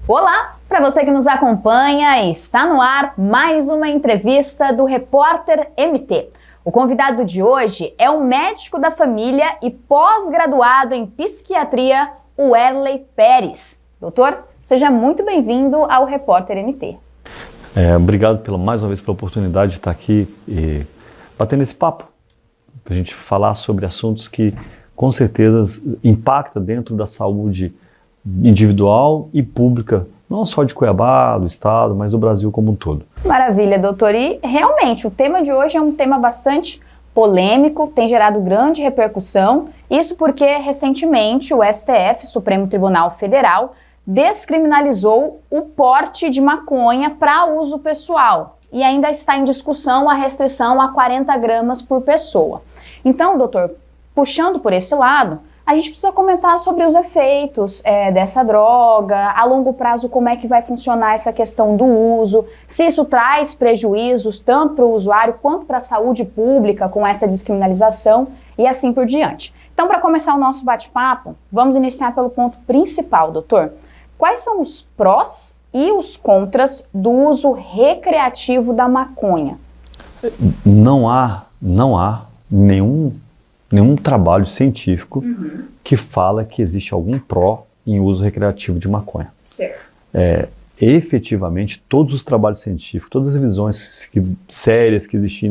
Olá, para você que nos acompanha, está no ar mais uma entrevista do Repórter MT. O convidado de hoje é um médico da família e pós-graduado em psiquiatria, o Werley Pérez. Doutor, seja muito bem-vindo ao Repórter MT. Obrigado mais uma vez pela oportunidade de estar aqui e batendo esse papo, para a gente falar sobre assuntos que com certeza impactam dentro da saúde individual e pública, não só de Cuiabá, do estado, mas do Brasil como um todo. Maravilha, doutor. E realmente o tema de hoje é um tema bastante polêmico, tem gerado grande repercussão, isso porque recentemente o STF, Supremo Tribunal Federal, descriminalizou o porte de maconha para uso pessoal e ainda está em discussão a restrição a 40 gramas por pessoa. Então, doutor, puxando por esse lado, a gente precisa comentar sobre os efeitos dessa droga, a longo prazo como é que vai funcionar essa questão do uso, se isso traz prejuízos tanto para o usuário quanto para a saúde pública com essa descriminalização e assim por diante. Então, para começar o nosso bate-papo, vamos iniciar pelo ponto principal, doutor. Quais são os prós e os contras do uso recreativo da maconha? Não há nenhum trabalho científico que fala que existe algum pró em uso recreativo de maconha. Certo. Efetivamente, todos os trabalhos científicos, todas as revisões sérias que existem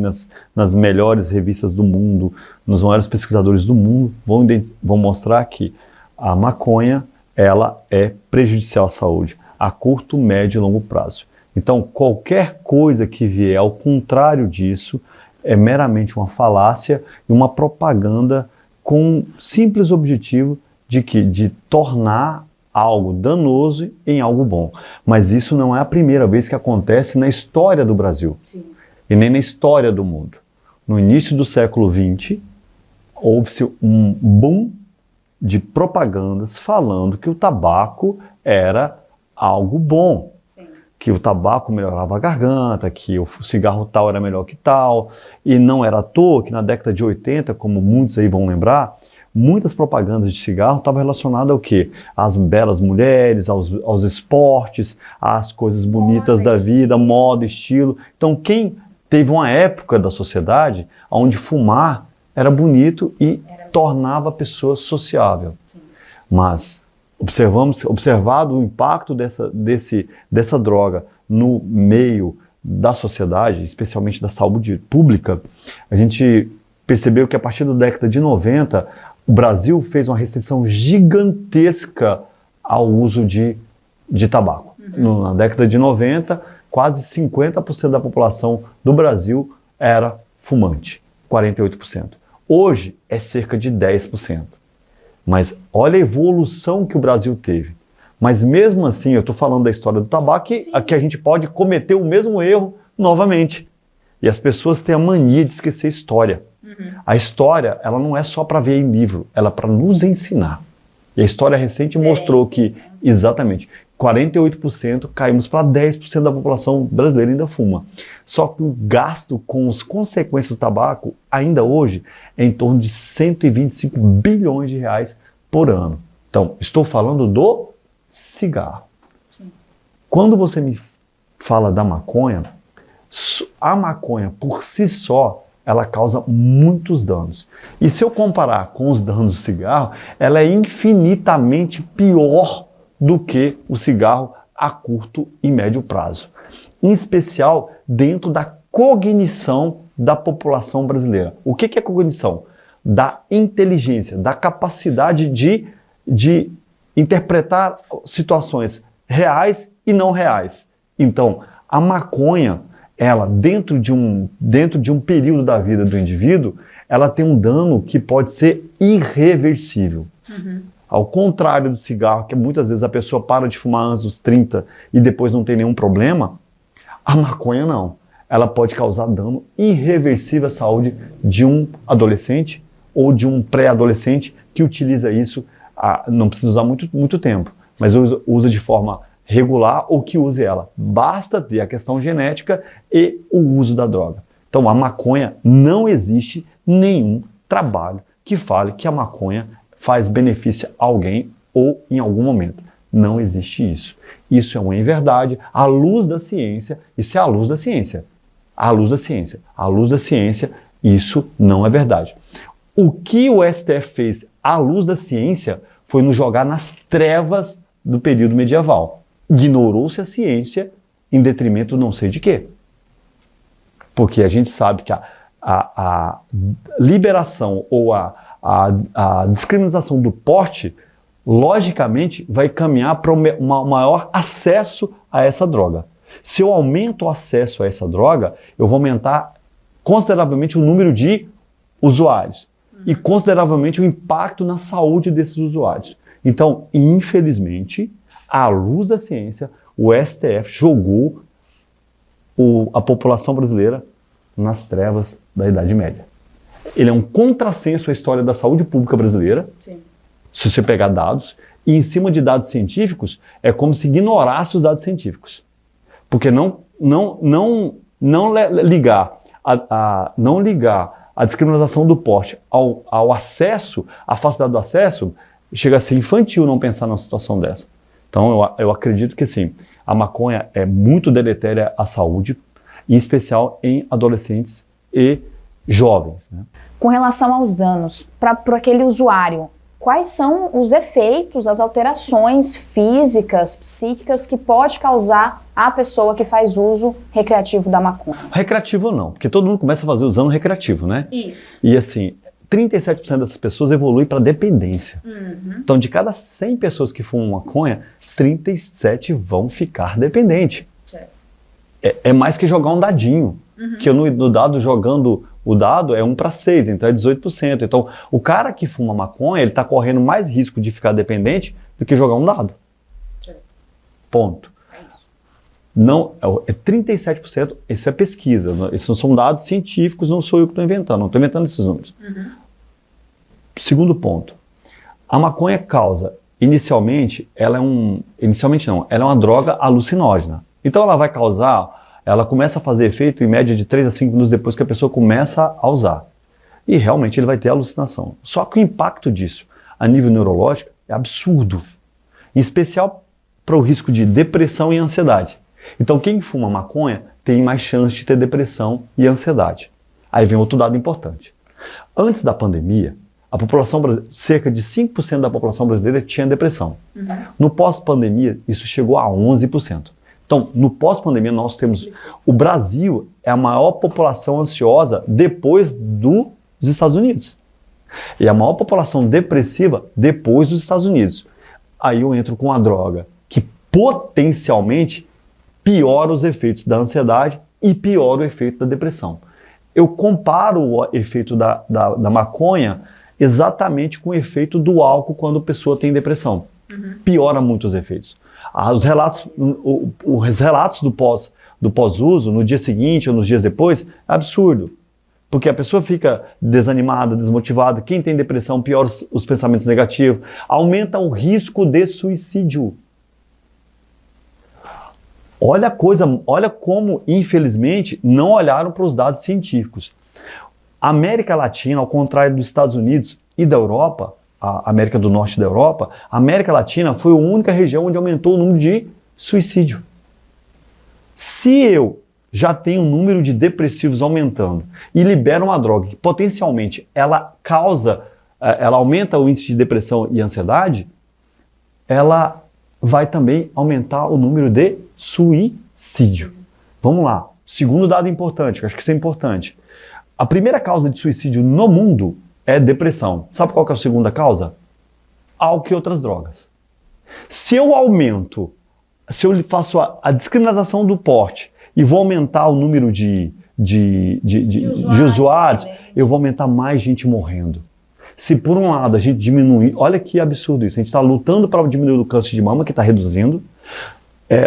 nas melhores revistas do mundo, nos maiores pesquisadores do mundo, vão mostrar que a maconha ela é prejudicial à saúde a curto, médio e longo prazo. Então, qualquer coisa que vier ao contrário disso é meramente uma falácia e uma propaganda com simples objetivo de tornar algo danoso em algo bom. Mas isso não é a primeira vez que acontece na história do Brasil. Sim. E nem na história do mundo. No início do século XX, houve-se um boom de propagandas falando que o tabaco era algo bom. Que o tabaco melhorava a garganta, que o cigarro tal era melhor que tal, e não era à toa que na década de 80, como muitos aí vão lembrar, muitas propagandas de cigarro estavam relacionadas ao quê? Às belas mulheres, aos esportes, às coisas bonitas da vida, moda, estilo. Então quem teve uma época da sociedade onde fumar era bonito e tornava a pessoa sociável. Sim. Mas observado o impacto dessa droga no meio da sociedade, especialmente da saúde pública, a gente percebeu que a partir da década de 90, o Brasil fez uma restrição gigantesca ao uso de tabaco. Na década de 90, quase 50% da população do Brasil era fumante, 48%. Hoje é cerca de 10%. Mas olha a evolução que o Brasil teve. Mas mesmo assim, eu estou falando da história do tabaco, que a gente pode cometer o mesmo erro novamente. E as pessoas têm a mania de esquecer a história. A história, ela não é só para ver em livro, ela é para nos ensinar. E a história recente mostrou que, exatamente, 48% caímos para 10% da população brasileira ainda fuma. Só que o gasto com as consequências do tabaco, ainda hoje, é em torno de 125 bilhões de reais por ano. Então, estou falando do cigarro. Sim. Quando você me fala da maconha, a maconha por si só, ela causa muitos danos. E se eu comparar com os danos do cigarro, ela é infinitamente pior do que o cigarro a curto e médio prazo. Em especial dentro da cognição da população brasileira. O que é cognição? Da inteligência, da capacidade de interpretar situações reais e não reais. Então, a maconha, ela dentro de um período da vida do indivíduo, ela tem um dano que pode ser irreversível. Ao contrário do cigarro, que muitas vezes a pessoa para de fumar antes dos 30 e depois não tem nenhum problema, a maconha não. Ela pode causar dano irreversível à saúde de um adolescente ou de um pré-adolescente que utiliza isso, não precisa usar muito tempo, mas usa de forma regular ou que use ela. Basta ter a questão genética e o uso da droga. Então a maconha, não existe nenhum trabalho que fale que a maconha faz benefício a alguém ou em algum momento. Não existe isso. Isso é uma inverdade à luz da ciência. Isso é à luz da ciência. À luz da ciência. À luz da ciência, isso não é verdade. O que o STF fez à luz da ciência foi nos jogar nas trevas do período medieval. Ignorou-se a ciência em detrimento não sei de quê. Porque a gente sabe que a liberação ou a descriminalização do porte, logicamente, vai caminhar para um maior acesso a essa droga. Se eu aumento o acesso a essa droga, eu vou aumentar consideravelmente o número de usuários e consideravelmente o impacto na saúde desses usuários. Então, infelizmente, à luz da ciência, o STF jogou a população brasileira nas trevas da Idade Média. Ele é um contrassenso à história da saúde pública brasileira. Sim. Se você pegar dados, e em cima de dados científicos, é como se ignorasse os dados científicos. Porque não ligar a descriminalização do porte ao acesso, à facilidade do acesso, chega a ser infantil não pensar numa situação dessa. Então eu acredito que sim, a maconha é muito deletéria à saúde, em especial em adolescentes e jovens, né? Com relação aos danos para aquele usuário, quais são os efeitos, as alterações físicas, psíquicas que pode causar a pessoa que faz uso recreativo da maconha? Recreativo não, porque todo mundo começa a fazer usando recreativo, né? Isso. E assim, 37% dessas pessoas evoluem para dependência. Uhum. Então, de cada 100 pessoas que fumam maconha, 37 vão ficar dependentes. É mais que jogar um dadinho, que eu no dado jogando o dado é 1 para 6, então é 18%. Então, o cara que fuma maconha, ele está correndo mais risco de ficar dependente do que jogar um dado. Ponto. É isso. Não, é 37%, isso é pesquisa, esses não são dados científicos, não sou eu que estou inventando, não estou inventando esses números. Segundo ponto, a maconha causa, inicialmente ela é uma droga alucinógena. Então ela vai causar, ela começa a fazer efeito em média de 3 a 5 minutos depois que a pessoa começa a usar. E realmente ele vai ter alucinação. Só que o impacto disso a nível neurológico é absurdo. Em especial para o risco de depressão e ansiedade. Então quem fuma maconha tem mais chance de ter depressão e ansiedade. Aí vem outro dado importante. Antes da pandemia, a população, cerca de 5% da população brasileira tinha depressão. No pós-pandemia, isso chegou a 11%. Então, no pós-pandemia, nós temos... O Brasil é a maior população ansiosa depois dos Estados Unidos. E a maior população depressiva depois dos Estados Unidos. Aí eu entro com a droga que potencialmente piora os efeitos da ansiedade e piora o efeito da depressão. Eu comparo o efeito da maconha exatamente com o efeito do álcool quando a pessoa tem depressão. Piora muito os efeitos. Os relatos do pós-uso, no dia seguinte ou nos dias depois, é absurdo. Porque a pessoa fica desanimada, desmotivada. Quem tem depressão piora os pensamentos negativos. Aumenta o risco de suicídio. Olha como, infelizmente, não olharam para os dados científicos. A América Latina, ao contrário dos Estados Unidos e da Europa, a América do Norte da Europa, a América Latina foi a única região onde aumentou o número de suicídio. Se eu já tenho um número de depressivos aumentando e libero uma droga que potencialmente ela aumenta o índice de depressão e ansiedade, ela vai também aumentar o número de suicídio. Vamos lá. Segundo dado importante, eu acho que isso é importante. A primeira causa de suicídio no mundo é depressão. Sabe qual que é a segunda causa? Álcool e outras drogas. Se eu faço a descriminalização do porte e vou aumentar o número de usuários, eu vou aumentar mais gente morrendo. Se por um lado a gente diminuir, olha que absurdo isso, a gente está lutando para diminuir o câncer de mama, que está reduzindo,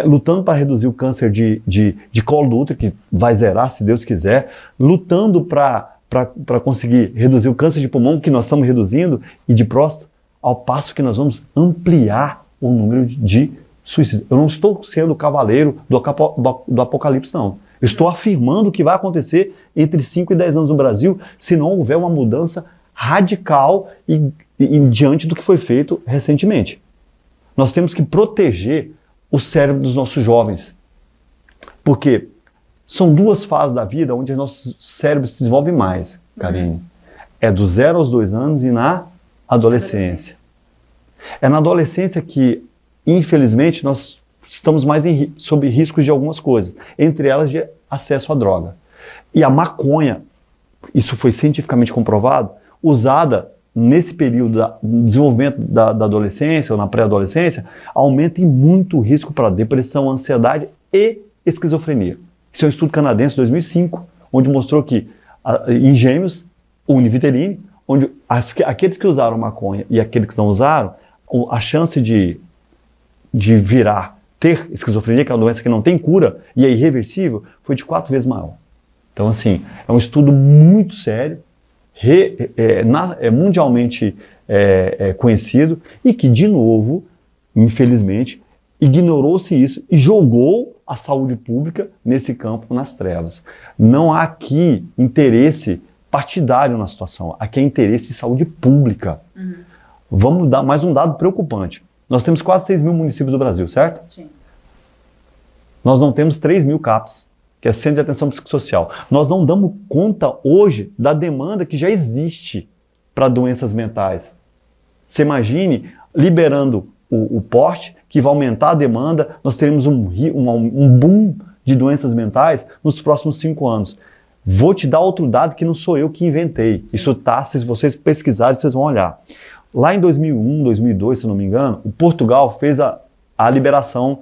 lutando para reduzir o câncer de colo do útero, que vai zerar se Deus quiser, lutando para conseguir reduzir o câncer de pulmão, que nós estamos reduzindo, e de próstata, ao passo que nós vamos ampliar o número de suicídios. Eu não estou sendo o cavaleiro do apocalipse, não. Eu estou afirmando o que vai acontecer entre 5 e 10 anos no Brasil, se não houver uma mudança radical e diante do que foi feito recentemente. Nós temos que proteger o cérebro dos nossos jovens. Porque são duas fases da vida onde o nosso cérebro se desenvolve mais, Karine. É do 0 aos 2 anos e na adolescência. É na adolescência que, infelizmente, nós estamos mais sob riscos de algumas coisas, entre elas de acesso à droga. E a maconha, isso foi cientificamente comprovado, usada nesse período do desenvolvimento da adolescência ou na pré-adolescência, aumenta em muito o risco para depressão, ansiedade e esquizofrenia. Isso é um estudo canadense de 2005, onde mostrou que em gêmeos, univiteline, onde aqueles que usaram maconha e aqueles que não usaram, a chance de ter esquizofrenia, que é uma doença que não tem cura e é irreversível, foi de 4 vezes maior. Então, assim, é um estudo muito sério, mundialmente conhecido e que, de novo, infelizmente, ignorou-se isso e jogou a saúde pública nesse campo nas trevas. Não há aqui interesse partidário na situação, aqui é interesse de saúde pública. Vamos dar mais um dado preocupante. Nós temos quase 6 mil municípios do Brasil, certo? Sim. Nós não temos 3 mil CAPs, que é Centro de Atenção Psicossocial. Nós não damos conta hoje da demanda que já existe para doenças mentais. Você imagine liberando o porte, que vai aumentar a demanda, nós teremos um boom de doenças mentais nos próximos 5 anos. Vou te dar outro dado que não sou eu que inventei. Isso tá, se vocês pesquisarem, vocês vão olhar. Lá em 2001, 2002, se não me engano, o Portugal fez a liberação,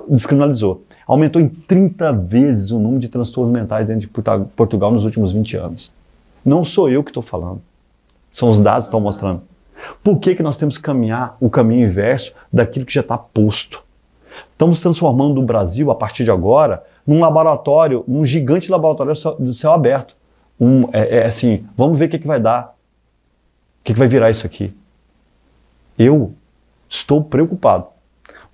descriminalizou. Aumentou em 30 vezes o número de transtornos mentais dentro de Portugal nos últimos 20 anos. Não sou eu que estou falando. São os dados que estão mostrando. Por que nós temos que caminhar o caminho inverso daquilo que já está posto? Estamos transformando o Brasil, a partir de agora, num laboratório, num gigante laboratório do céu aberto. Assim, vamos ver o que vai dar. O que vai virar isso aqui? Eu estou preocupado,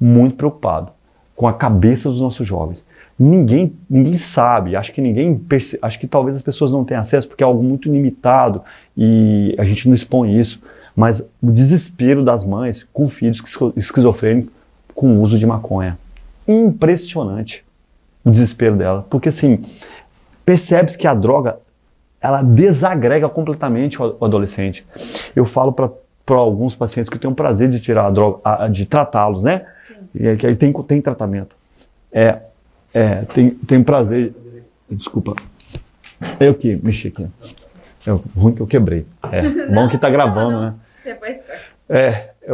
muito preocupado, com a cabeça dos nossos jovens. Ninguém sabe, acho que talvez as pessoas não tenham acesso porque é algo muito limitado e a gente não expõe isso, mas o desespero das mães com filhos esquizofrênicos com o uso de maconha. Impressionante o desespero dela, porque assim, percebe-se que a droga, ela desagrega completamente o adolescente. Eu falo para alguns pacientes que eu tenho o prazer de tirar a droga, de tratá-los, né? E aí tem tratamento. Tem prazer. Desculpa. Eu que mexi aqui. Ruim que eu quebrei. Bom que tá gravando, né? Depois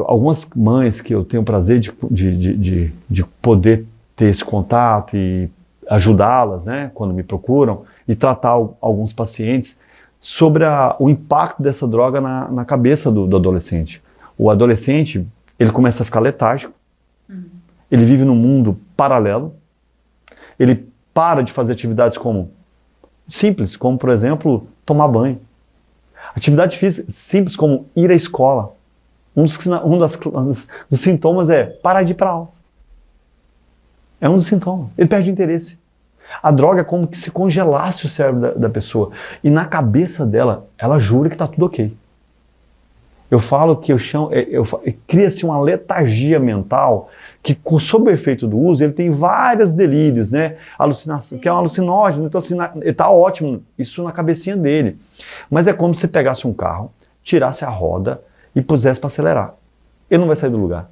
Algumas mães que eu tenho o prazer de poder ter esse contato e ajudá-las, né, quando me procuram, e tratar alguns pacientes sobre o impacto dessa droga na cabeça do adolescente. O adolescente, ele começa a ficar letárgico, ele vive num mundo paralelo, ele para de fazer atividades simples, como, por exemplo, tomar banho. Atividade física simples como ir à escola. Um dos sintomas é parar de ir para aula. É um dos sintomas. Ele perde o interesse. A droga é como que se congelasse o cérebro da pessoa. E na cabeça dela, ela jura que está tudo ok. Eu falo que cria-se uma letargia mental que, sob o efeito do uso, ele tem vários delírios, né? Alucinação, que é um alucinógeno, então assim, está ótimo, isso na cabecinha dele. Mas é como se você pegasse um carro, tirasse a roda e pusesse para acelerar. Ele não vai sair do lugar,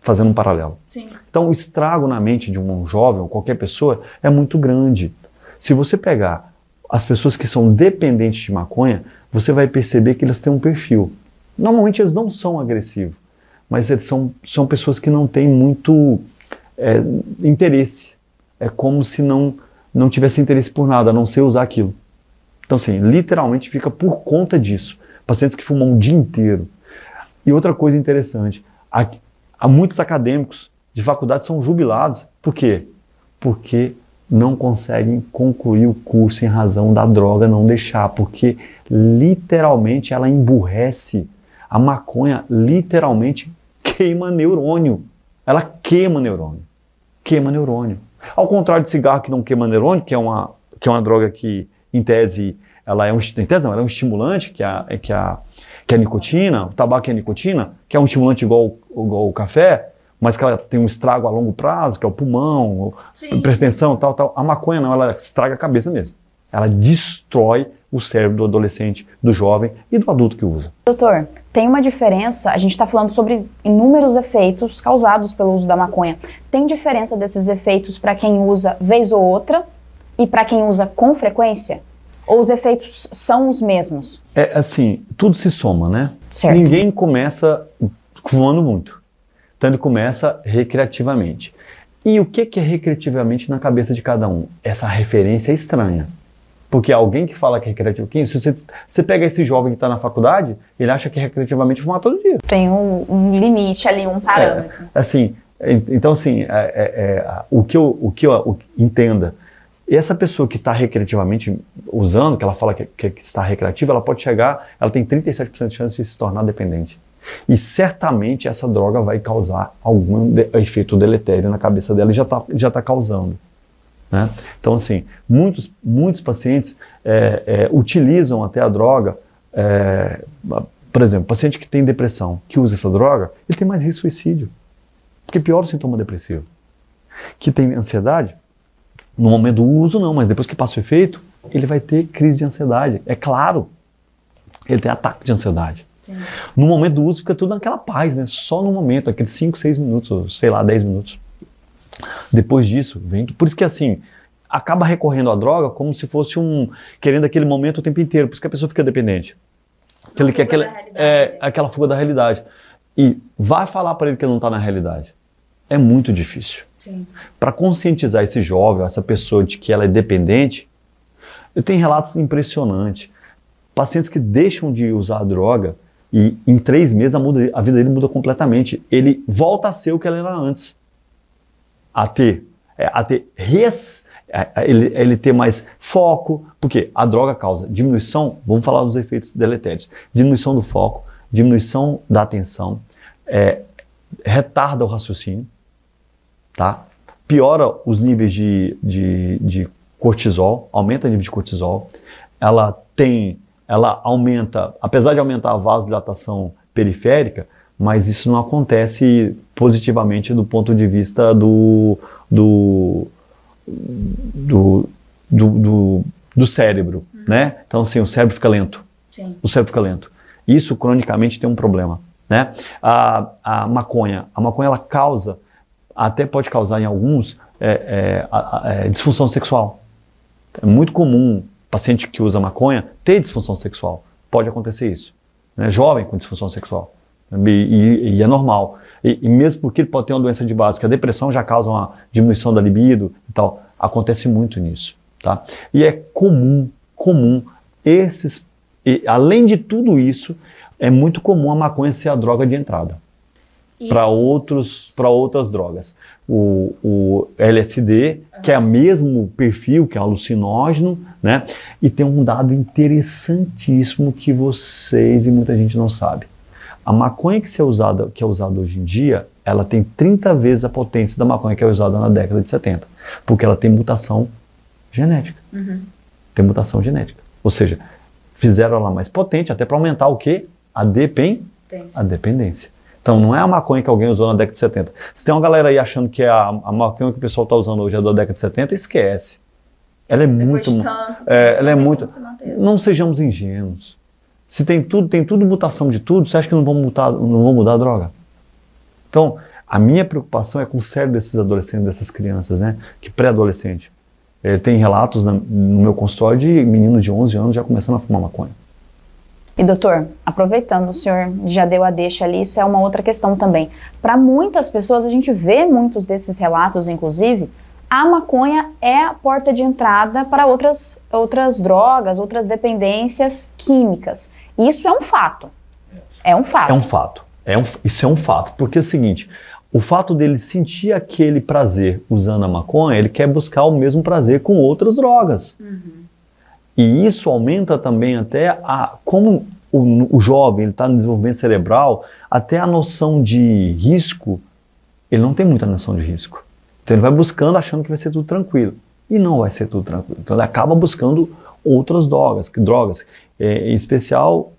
fazendo um paralelo. Sim. Então o estrago na mente de um jovem ou qualquer pessoa é muito grande. Se você pegar as pessoas que são dependentes de maconha, você vai perceber que elas têm um perfil. Normalmente eles não são agressivos, mas eles são pessoas que não têm muito interesse. É como se não tivesse interesse por nada, a não ser usar aquilo. Então assim, literalmente fica por conta disso. Pacientes que fumam o dia inteiro. E outra coisa interessante, há muitos acadêmicos de faculdade são jubilados. Por quê? Porque não conseguem concluir o curso em razão da droga não deixar, porque literalmente ela emburrece. A maconha literalmente queima neurônio. Ela queima neurônio. Queima neurônio. Ao contrário de cigarro que não queima neurônio, que é uma droga que, em tese, ela é um, ela é um estimulante, que é a nicotina, o tabaco é a nicotina, que é um estimulante igual o café, mas que ela tem um estrago a longo prazo, que é o pulmão, hipertensão, tal. A maconha não, ela estraga a cabeça mesmo. Ela destrói o cérebro do adolescente, do jovem e do adulto que usa. Doutor, tem uma diferença, a gente está falando sobre inúmeros efeitos causados pelo uso da maconha. Tem diferença desses efeitos para quem usa vez ou outra e para quem usa com frequência? Ou os efeitos são os mesmos? É assim, tudo se soma, né? Certo. Ninguém começa fumando muito. Então ele começa recreativamente. E o que é recreativamente na cabeça de cada um? Essa referência é estranha. Porque alguém que fala que é recreativo, se você pega esse jovem que está na faculdade, ele acha que é recreativamente fumar todo dia. Tem um limite ali, um parâmetro. Então assim, o que eu entenda, essa pessoa que está recreativamente usando, que ela fala que está recreativa, ela pode chegar, ela tem 37% de chance de se tornar dependente. E certamente essa droga vai causar algum efeito deletério na cabeça dela e já tá causando. Né? Então, assim, muitos pacientes utilizam até a droga, por exemplo, paciente que tem depressão, que usa essa droga, ele tem mais risco de suicídio, porque piora o sintoma depressivo. Que tem ansiedade, no momento do uso não, mas depois que passa o efeito, ele vai ter crise de ansiedade, é claro, ele tem ataque de ansiedade. Sim. No momento do uso fica tudo naquela paz, né? Só no momento, aqueles 5, 6 minutos, ou sei lá, 10 minutos. Depois disso, vem. Por isso que assim, acaba recorrendo à droga como se fosse querendo aquele momento o tempo inteiro, por isso que a pessoa fica dependente. Ele quer aquela fuga da realidade. E vai falar para ele que ele não está na realidade. É muito difícil. Para conscientizar esse jovem, essa pessoa de que ela é dependente, eu tenho relatos impressionantes. Pacientes que deixam de usar a droga e em 3 meses a vida dele muda completamente. Ele volta a ser o que ele era antes. Ele ter mais foco, porque a droga causa diminuição, vamos falar dos efeitos deletérios, diminuição do foco, diminuição da atenção, retarda o raciocínio, tá? Piora os níveis de cortisol, aumenta o nível de cortisol, ela aumenta, apesar de aumentar a vasodilatação periférica, mas isso não acontece positivamente do ponto de vista do cérebro, né? Então, assim, o cérebro fica lento. Sim. O cérebro fica lento. Isso, cronicamente, tem um problema, né? A maconha, ela causa, até pode causar em alguns, disfunção sexual. É muito comum paciente que usa maconha ter disfunção sexual. Pode acontecer isso. Né? Jovem com disfunção sexual. E é normal. E mesmo porque ele pode ter uma doença de base, que a depressão já causa uma diminuição da libido e tal. Acontece muito nisso. Tá? E é comum além de tudo isso, é muito comum a maconha ser a droga de entrada para outras drogas. O LSD, que é o mesmo perfil, que é alucinógeno, né? E tem um dado interessantíssimo que vocês e muita gente não sabe. A maconha que é usada hoje em dia, ela tem 30 vezes a potência da maconha que é usada na década de 70, porque ela tem mutação genética. Tem mutação genética. Ou seja, fizeram ela mais potente até para aumentar o quê? A dependência. Então não é a maconha que alguém usou na década de 70. Se tem uma galera aí achando que a maconha que o pessoal está usando hoje é da década de 70, esquece. Ela é muito... ela é muito... Não sejamos ingênuos. Se tem tudo mutação de tudo, você acha que não vão mudar a droga? Então, a minha preocupação é com o cérebro desses adolescentes, dessas crianças, né? Que pré-adolescente. Tem relatos no meu consultório de meninos de 11 anos já começando a fumar maconha. E doutor, aproveitando, o senhor já deu a deixa ali, isso é uma outra questão também. Para muitas pessoas, a gente vê muitos desses relatos, inclusive, a maconha é a porta de entrada para outras drogas, outras dependências químicas. Isso é um fato. É um fato. Isso é um fato, porque é o seguinte, o fato dele sentir aquele prazer usando a maconha, ele quer buscar o mesmo prazer com outras drogas. E isso aumenta também até como o jovem está no desenvolvimento cerebral, até a noção de risco, ele não tem muita noção de risco. Então ele vai buscando achando que vai ser tudo tranquilo. E não vai ser tudo tranquilo. Então ele acaba buscando outras drogas, em especial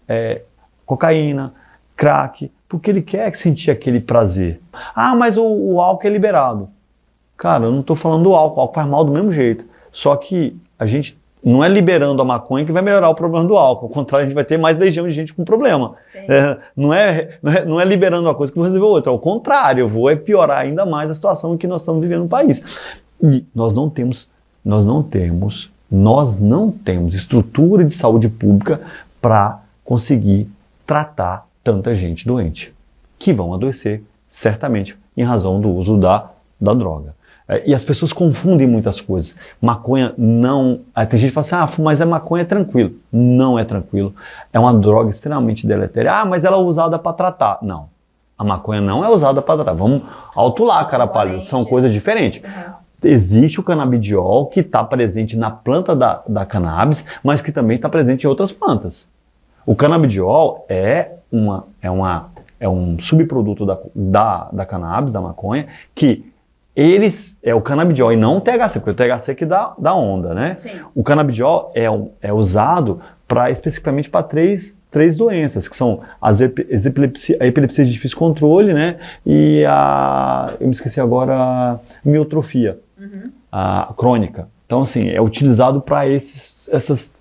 cocaína, crack, porque ele quer sentir aquele prazer. Ah, mas o álcool é liberado. Cara, eu não estou falando do álcool, o álcool faz mal do mesmo jeito. Só que a gente não é liberando a maconha que vai melhorar o problema do álcool. Ao contrário, a gente vai ter mais legião de gente com problema. Não é liberando uma coisa que vai resolver outra. Ao contrário, eu vou piorar ainda mais a situação em que nós estamos vivendo no país. E nós não temos estrutura de saúde pública para conseguir tratar tanta gente doente, que vão adoecer, certamente, em razão do uso da droga. E as pessoas confundem muitas coisas. Maconha não... Tem gente que fala assim, mas a maconha é tranquilo. Não é tranquilo. É uma droga extremamente deletéria. Ah, mas ela é usada para tratar. Não. A maconha não é usada para tratar. Vamos autuar, cara pálido. São coisas diferentes. Existe o canabidiol que está presente na planta da cannabis, mas que também está presente em outras plantas. O canabidiol é um subproduto da cannabis, da maconha, que o canabidiol e não o THC, porque o THC que dá onda, né? Sim. O canabidiol é usado especificamente para três doenças, que são a epilepsia de difícil controle, né? E eu me esqueci agora, miotrofia a crônica. Então, assim, é utilizado para essas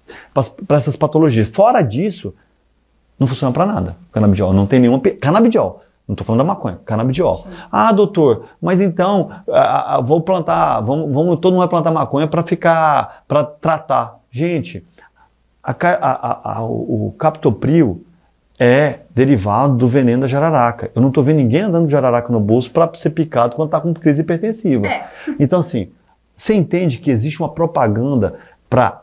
patologias. Fora disso, não funciona para nada. Canabidiol, não tem nenhuma... Canabidiol. Não estou falando da maconha, canabidiol. Sim. Ah, doutor, mas então, vou plantar, todo mundo vai plantar maconha para tratar. Gente, o captopril é derivado do veneno da jararaca. Eu não estou vendo ninguém andando de jararaca no bolso para ser picado quando está com crise hipertensiva. Então, assim, você entende que existe uma propaganda para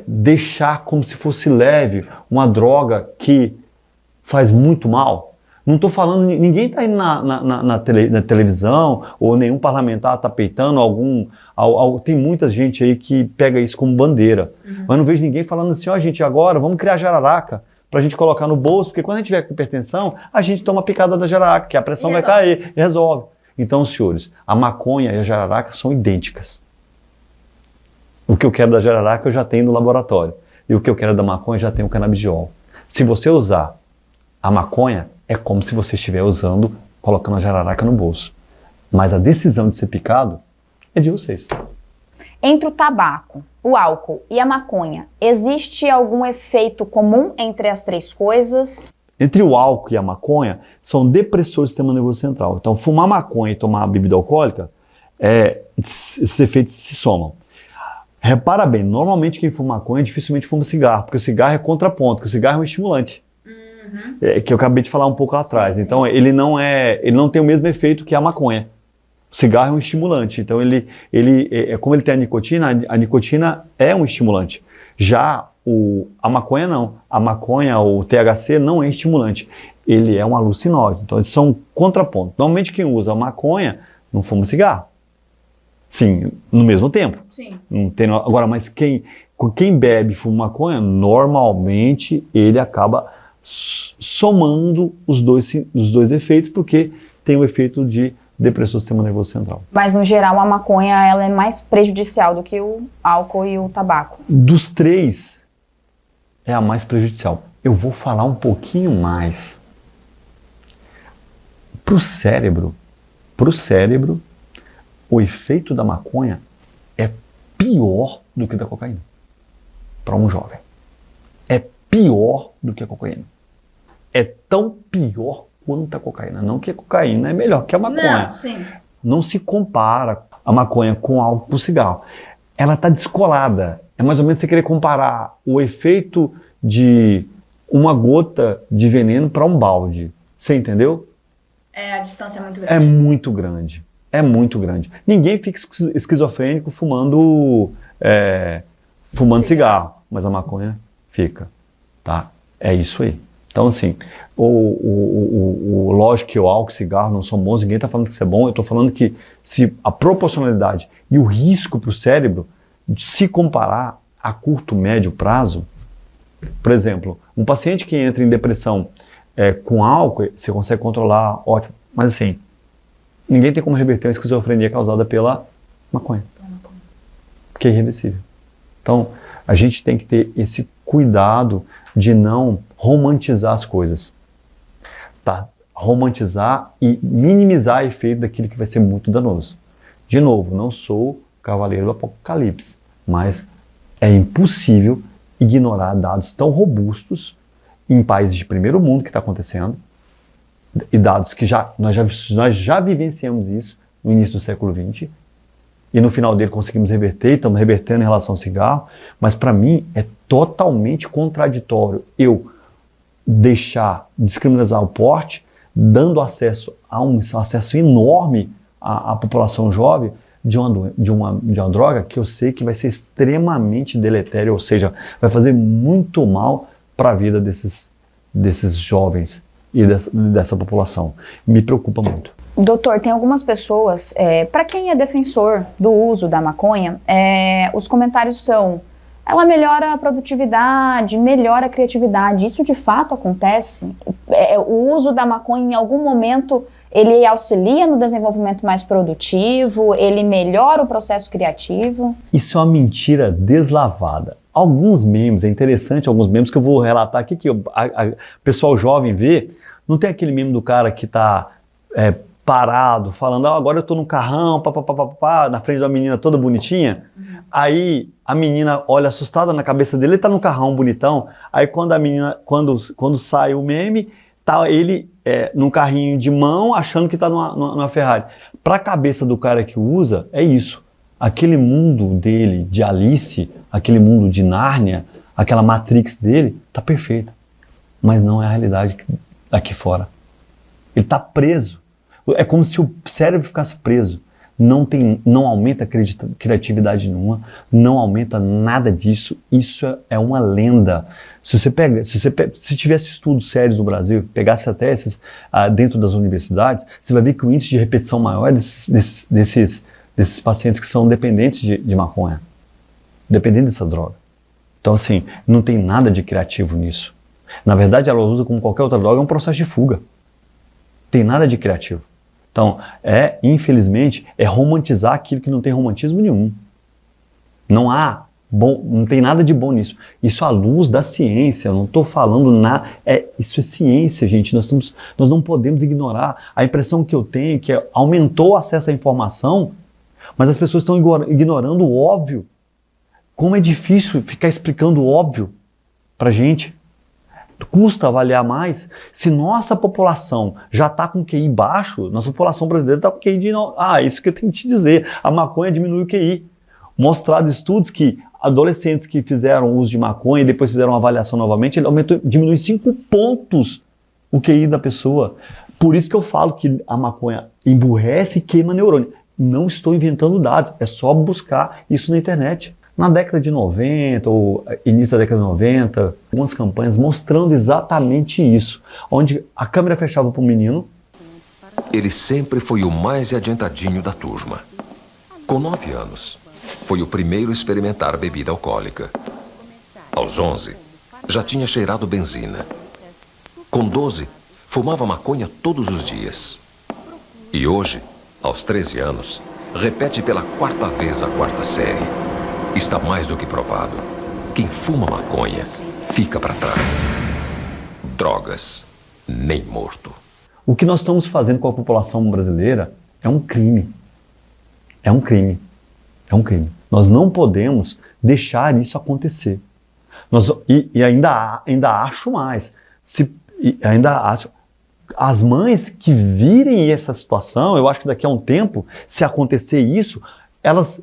deixar como se fosse leve uma droga que faz muito mal? Não estou falando, ninguém está indo na televisão, ou nenhum parlamentar está peitando tem muita gente aí que pega isso como bandeira. Mas não vejo ninguém falando assim, gente, agora vamos criar jararaca para a gente colocar no bolso, porque quando a gente tiver com hipertensão, a gente toma a picada da jararaca, que a pressão vai cair, e resolve. Então, senhores, a maconha e a jararaca são idênticas. O que eu quero da jararaca eu já tenho no laboratório. E o que eu quero da maconha eu já tenho o canabidiol. Se você usar a maconha, é como se você estiver colocando a jararaca no bolso. Mas a decisão de ser picado é de vocês. Entre o tabaco, o álcool e a maconha, existe algum efeito comum entre as três coisas? Entre o álcool e a maconha, são depressores do sistema nervoso central. Então, fumar maconha e tomar bebida alcoólica, esses efeitos se somam. Repara bem, normalmente quem fuma maconha dificilmente fuma cigarro, porque o cigarro é contraponto, porque o cigarro é um estimulante. Que eu acabei de falar um pouco lá atrás. Sim. Então, ele não tem o mesmo efeito que a maconha. O cigarro é um estimulante. Então, como ele tem a nicotina é um estimulante. Já a maconha não. A maconha, o THC, não é estimulante. Ele é um alucinógeno. Então, eles são contrapontos. Normalmente, quem usa a maconha não fuma cigarro. Sim, no mesmo tempo. Sim. Não tem, agora, mas quem bebe e fuma maconha, normalmente ele acaba somando os dois efeitos, porque tem o efeito de depressor do sistema nervoso central. Mas, no geral, a maconha ela é mais prejudicial do que o álcool e o tabaco. Dos três, é a mais prejudicial. Eu vou falar um pouquinho mais. Para o cérebro, o efeito da maconha é pior do que o da cocaína. Para um jovem. É pior do que a cocaína. É tão pior quanto a cocaína. Não que a cocaína é melhor que a maconha. Não, sim. Não se compara a maconha com álcool com cigarro. Ela está descolada. É mais ou menos você querer comparar o efeito de uma gota de veneno para um balde. Você entendeu? A distância é muito grande. É muito grande. É muito grande. Ninguém fica esquizofrênico fumando cigarro. Mas a maconha fica. Tá? É isso aí. Então, assim, lógico que o álcool e o cigarro não são bons, ninguém está falando que isso é bom, eu estou falando que se a proporcionalidade e o risco para o cérebro de se comparar a curto, médio prazo, por exemplo, um paciente que entra em depressão com álcool, você consegue controlar, ótimo, mas assim, ninguém tem como reverter uma esquizofrenia causada pela maconha, porque é irreversível. Então, A gente tem que ter esse cuidado de não romantizar as coisas, tá? Romantizar e minimizar o efeito daquilo que vai ser muito danoso. De novo, não sou cavaleiro do apocalipse, mas é impossível ignorar dados tão robustos em países de primeiro mundo que está acontecendo, e dados que nós já vivenciamos isso no início do século XX, e no final dele conseguimos reverter, e estamos revertendo em relação ao cigarro, mas para mim é totalmente contraditório eu descriminalizar o porte, dando acesso a um acesso enorme à população jovem de uma droga que eu sei que vai ser extremamente deletéria, ou seja, vai fazer muito mal para a vida desses jovens e dessa população. Me preocupa muito. Doutor, tem algumas pessoas, para quem é defensor do uso da maconha, os comentários são: ela melhora a produtividade, melhora a criatividade. Isso de fato acontece? O uso da maconha em algum momento ele auxilia no desenvolvimento mais produtivo? Ele melhora o processo criativo? Isso é uma mentira deslavada. Alguns memes, é interessante, alguns memes que eu vou relatar aqui, que o pessoal jovem vê, não tem aquele meme do cara que está parado, falando, agora eu tô no carrão, na frente da menina toda bonitinha. Aí a menina olha assustada na cabeça dele, ele tá no carrão bonitão. Aí quando a menina, quando sai o meme, tá ele num carrinho de mão, achando que tá numa Ferrari. Pra cabeça do cara que usa, é isso. Aquele mundo dele, de Alice, aquele mundo de Nárnia, aquela Matrix dele, tá perfeita. Mas não é a realidade aqui fora. Ele tá preso. É como se o cérebro ficasse preso. Não aumenta a criatividade nenhuma, não aumenta nada disso. Isso é uma lenda. Se tivesse estudos sérios no Brasil, pegasse até esses dentro das universidades, você vai ver que o índice de repetição maior desses pacientes que são dependentes de maconha, dependentes dessa droga. Então, assim, não tem nada de criativo nisso. Na verdade, ela usa como qualquer outra droga, é um processo de fuga. Tem nada de criativo. Então, infelizmente, romantizar aquilo que não tem romantismo nenhum. Não tem nada de bom nisso. Isso à luz da ciência, eu não estou falando nada. Isso é ciência, gente. Nós não podemos ignorar. A impressão que eu tenho é que aumentou o acesso à informação, mas as pessoas estão ignorando o óbvio. Como é difícil ficar explicando o óbvio para a gente. Custa avaliar mais. Se nossa população já está com QI baixo, nossa população brasileira está com QI de... isso que eu tenho que te dizer. A maconha diminui o QI. Mostrado estudos que adolescentes que fizeram uso de maconha e depois fizeram uma avaliação novamente, ele diminui 5 pontos o QI da pessoa. Por isso que eu falo que a maconha emburrece e queima neurônio. Não estou inventando dados, é só buscar isso na internet. Na década de 90, ou início da década de 90, algumas campanhas mostrando exatamente isso, onde a câmera fechava para o menino. Ele sempre foi o mais adiantadinho da turma. Com 9 anos, foi o primeiro a experimentar a bebida alcoólica. Aos 11, já tinha cheirado benzina. Com 12, fumava maconha todos os dias. E hoje, aos 13 anos, repete pela 4ª vez a 4ª série. Está mais do que provado. Quem fuma maconha fica para trás. Drogas, nem morto. O que nós estamos fazendo com a população brasileira é um crime. É um crime. É um crime. Nós não podemos deixar isso acontecer. E ainda acho mais. As mães que virem essa situação, eu acho que daqui a um tempo, se acontecer isso,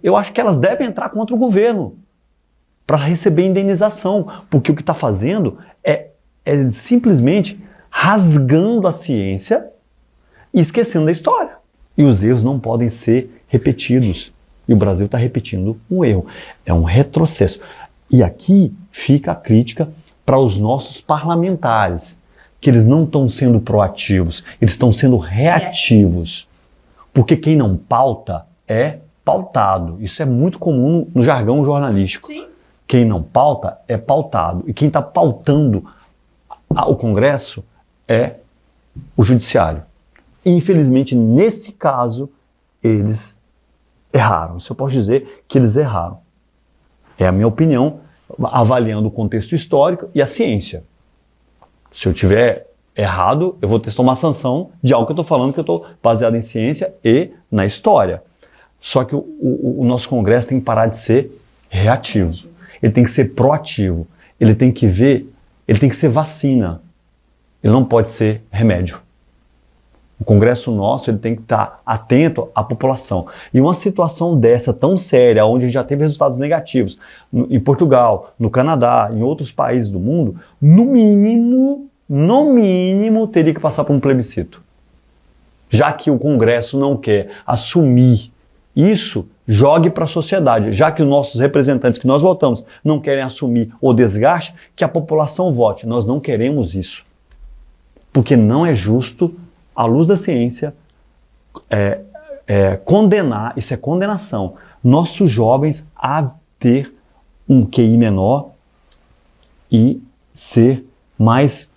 eu acho que elas devem entrar contra o governo para receber indenização, porque o que está fazendo é simplesmente rasgando a ciência e esquecendo da história. E os erros não podem ser repetidos. E o Brasil está repetindo um erro. É um retrocesso. E aqui fica a crítica para os nossos parlamentares, que eles não estão sendo proativos, eles estão sendo reativos. Porque quem não pauta é pautado. Isso é muito comum no jargão jornalístico. Sim. Quem não pauta é pautado. E quem está pautando o Congresso é o Judiciário. Infelizmente, nesse caso, eles erraram. Isso eu posso dizer que eles erraram. É a minha opinião avaliando o contexto histórico e a ciência. Se eu tiver errado, eu vou ter que tomar sanção de algo que eu estou falando, que eu estou baseado em ciência e na história. Só que o nosso Congresso tem que parar de ser reativo. Ele tem que ser proativo. Ele tem que ver, ele tem que ser vacina. Ele não pode ser remédio. O Congresso nosso, ele tem que estar atento à população. E uma situação dessa tão séria, onde a gente já teve resultados negativos, em Portugal, no Canadá, em outros países do mundo, no mínimo, teria que passar por um plebiscito. Já que o Congresso não quer assumir isso, jogue para a sociedade. Já que os nossos representantes que nós votamos não querem assumir o desgaste, que a população vote. Nós não queremos isso. Porque não é justo, à luz da ciência, condenar, isso é condenação, nossos jovens a ter um QI menor e ser mais,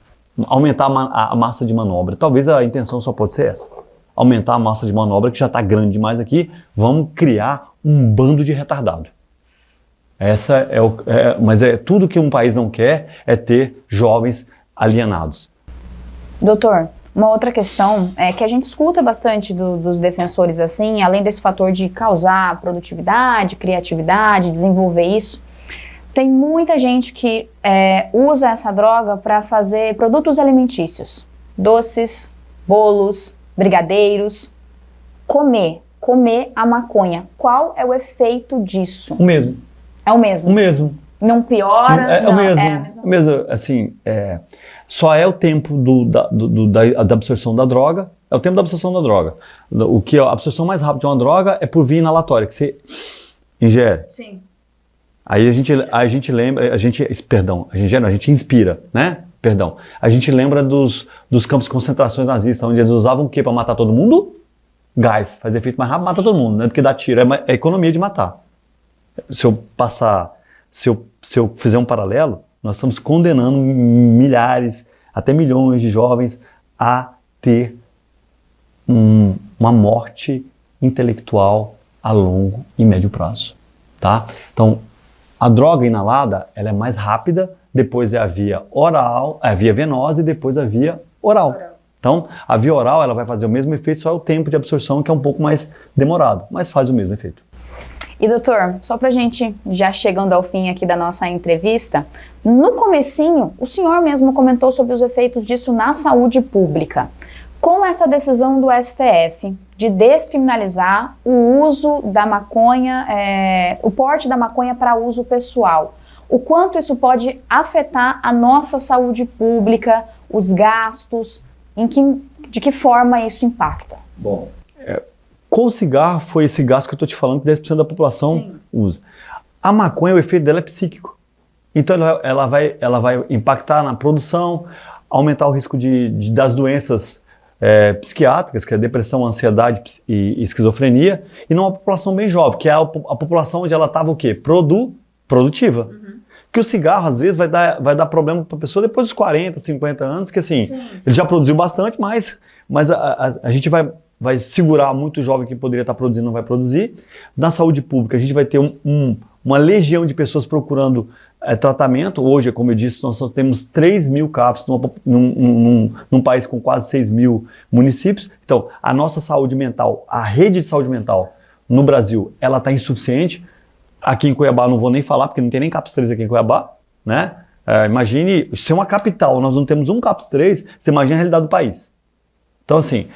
aumentar a massa de manobra. Talvez a intenção só pode ser essa. Aumentar a massa de manobra, que já está grande demais aqui, vamos criar um bando de retardado. Mas tudo que um país não quer é ter jovens alienados. Doutor, uma outra questão é que a gente escuta bastante dos defensores assim, além desse fator de causar produtividade, criatividade, desenvolver isso, tem muita gente que usa essa droga para fazer produtos alimentícios, doces, bolos, brigadeiros, comer a maconha. Qual é o efeito disso? O mesmo. É o mesmo? O mesmo. Não piora? É o mesmo. Assim, só é o tempo da absorção da droga, é o tempo da absorção da droga. A absorção mais rápida de uma droga é por via inalatória, que você ingere. Sim. Aí a gente lembra, a gente inspira, né? Perdão. A gente lembra dos campos de concentrações nazistas, onde eles usavam o quê para matar todo mundo? Gás. Faz efeito mais rápido, mata todo mundo, né? Do que dá tiro. É economia de matar. Se eu fizer um paralelo, nós estamos condenando milhares, até milhões de jovens a ter uma morte intelectual a longo e médio prazo, tá? Então, a droga inalada, ela é mais rápida, depois é a via oral, a via venosa e depois a via oral. Então, a via oral, ela vai fazer o mesmo efeito, só é o tempo de absorção que é um pouco mais demorado, mas faz o mesmo efeito. E doutor, só pra gente já chegando ao fim aqui da nossa entrevista, no comecinho, o senhor mesmo comentou sobre os efeitos disso na saúde pública. Com essa decisão do STF de descriminalizar o uso da maconha, o porte da maconha para uso pessoal, o quanto isso pode afetar a nossa saúde pública, os gastos, de que forma isso impacta? Bom, com o cigarro foi esse gasto que eu estou te falando que 10% da população usa. A maconha, o efeito dela é psíquico. Então ela vai impactar na produção, aumentar o risco das doenças psiquiátricas, que é depressão, ansiedade e esquizofrenia, e numa população bem jovem, que é a população onde ela estava o quê? Produtiva. Uhum. Que o cigarro, às vezes, vai dar problema para a pessoa depois dos 40, 50 anos, que assim, ele já produziu bastante, mas a gente vai segurar muito jovem que poderia estar produzindo, não vai produzir. Na saúde pública, a gente vai ter uma legião de pessoas procurando tratamento. Hoje, como eu disse, nós só temos 3 mil CAPs num país com quase 6 mil municípios. Então, a nossa saúde mental, a rede de saúde mental no Brasil, ela está insuficiente. Aqui em Cuiabá, não vou nem falar, porque não tem nem CAPS 3 aqui em Cuiabá, né? Imagine, se é uma capital, nós não temos um CAPS 3, você imagina a realidade do país. Então, assim,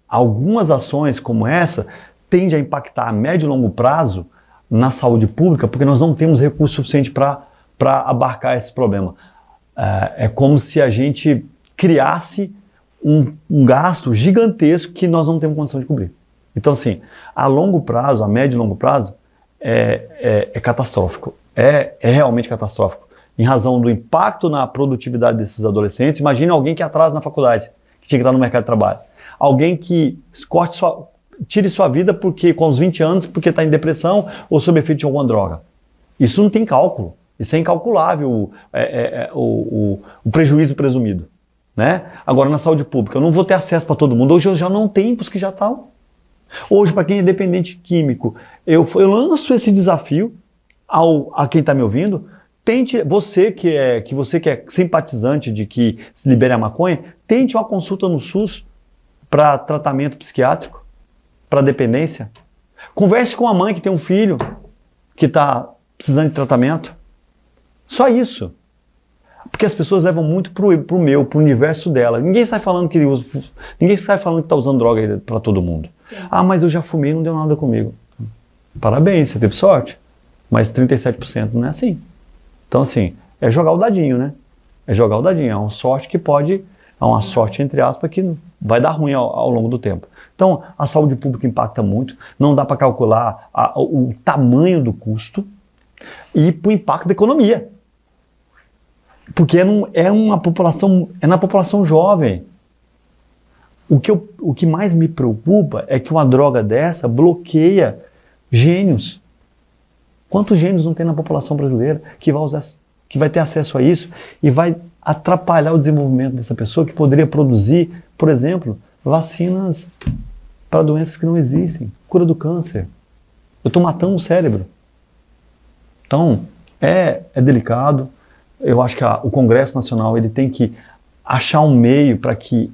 algumas ações como essa tendem a impactar a médio e longo prazo na saúde pública, porque nós não temos recurso suficiente para abarcar esse problema. É como se a gente criasse um gasto gigantesco que nós não temos condição de cobrir. Então, assim, a longo prazo, a médio e longo prazo, é catastrófico. É realmente catastrófico. Em razão do impacto na produtividade desses adolescentes. Imagine alguém que atrasa na faculdade, que tinha que estar no mercado de trabalho. Alguém que tire sua vida com os 20 anos porque está em depressão ou sob efeito de alguma droga. Isso não tem cálculo. Isso é incalculável, o prejuízo presumido. Né? Agora, na saúde pública, eu não vou ter acesso para todo mundo. Hoje eu já não tenho para os que já estão. Hoje, para quem é dependente químico, eu lanço esse desafio a quem está me ouvindo. tente, você que é simpatizante de que se libere a maconha, tente uma consulta no SUS para tratamento psiquiátrico, para dependência. Converse com a mãe que tem um filho que está precisando de tratamento. Só isso. Porque as pessoas levam muito pro universo dela. Ninguém sai falando que está usando droga para todo mundo. Sim. Ah, mas eu já fumei e não deu nada comigo. Parabéns, você teve sorte. Mas 37% não é assim. Então, assim, é jogar o dadinho, né? É jogar o dadinho. É uma sorte que pode... É uma sorte, entre aspas, que vai dar ruim ao longo do tempo. Então, a saúde pública impacta muito. Não dá para calcular o tamanho do custo e o impacto da economia. Porque é na população jovem. O que mais me preocupa é que uma droga dessa bloqueia gênios. Quantos gênios não tem na população brasileira que vai ter acesso a isso e vai atrapalhar o desenvolvimento dessa pessoa que poderia produzir, por exemplo, vacinas para doenças que não existem, cura do câncer. Eu estou matando o cérebro. Então, é delicado. Eu acho que o Congresso Nacional ele tem que achar um meio para que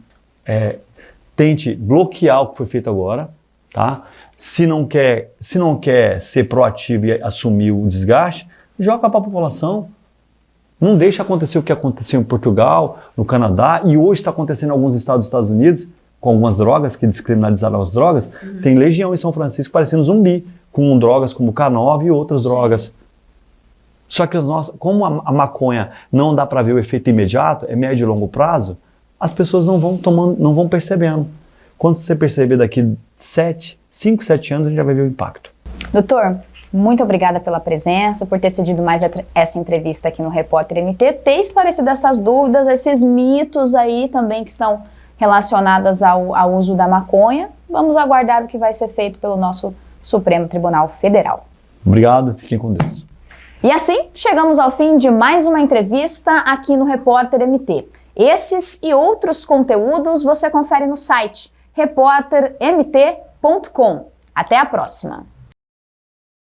tente bloquear o que foi feito agora, tá? Se não quer ser proativo e assumir o desgaste, joga para a população. Não deixa acontecer o que aconteceu em Portugal, no Canadá, e hoje está acontecendo em alguns estados dos Estados Unidos, com algumas drogas, que descriminalizaram as drogas. Tem legião em São Francisco parecendo zumbi, com drogas como K9 e outras drogas. Só que como a maconha não dá para ver o efeito imediato, é médio e longo prazo, as pessoas não vão percebendo. Quando você perceber daqui 5, 7 anos, a gente já vai ver o impacto. Doutor, muito obrigada pela presença, por ter cedido mais essa entrevista aqui no Repórter MT, ter esclarecido essas dúvidas, esses mitos aí também que estão relacionados ao uso da maconha. Vamos aguardar o que vai ser feito pelo nosso Supremo Tribunal Federal. Obrigado, fiquem com Deus. E assim, chegamos ao fim de mais uma entrevista aqui no Repórter MT. Esses e outros conteúdos você confere no site repórtermt.com. Até a próxima!